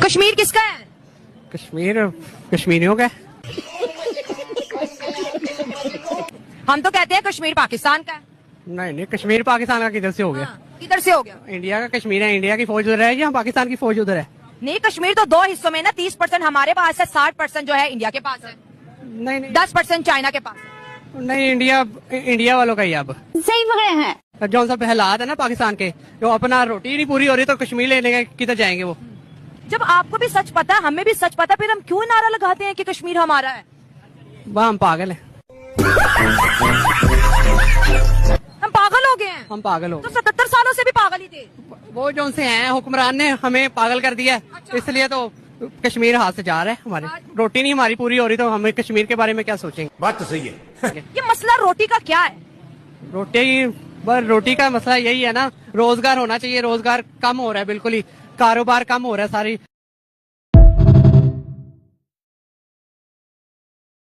कश्मीर किसका है? कश्मीर कश्मीरियों का है। हम तो कहते हैं कश्मीर पाकिस्तान का है। नहीं, कश्मीर पाकिस्तान का किधर से हो गया? किधर से हो गया? इंडिया का कश्मीर है, इंडिया की फौज उधर है या पाकिस्तान की फौज उधर है? नहीं, कश्मीर तो दो हिस्सों में ना, 30% हमारे पास है, 60% जो है इंडिया के पास है, नहीं 10% चाइना के पास है। नहीं, इंडिया वालों का ही अब सही पकड़े हैं। जो सब हालात है ना पाकिस्तान के, जो अपना रोटी नहीं पूरी हो रही तो कश्मीर लेने का किधर जाएंगे वो? जब आपको भी सच पता है, हमें भी सच पता, फिर हम क्यों नारा लगाते हैं कि कश्मीर हमारा है? वह हम पागल हैं। हम पागल हो गए हैं। हम पागल हो तो 77 सालों से भी पागल ही थे। वो जो उनसे हैं हुक्मरान ने हमें पागल कर दिया, इसलिए तो कश्मीर हाथ से जा रहा है। हमारे रोटी नहीं हमारी पूरी हो रही तो हमें कश्मीर के बारे में क्या सोचेंगे? बात तो सही है। ये मसला रोटी का क्या है? रोटी का मसला यही है ना, रोजगार होना चाहिए। रोजगार कम हो रहा है, बिल्कुल ही कारोबार कम हो रहा है सारी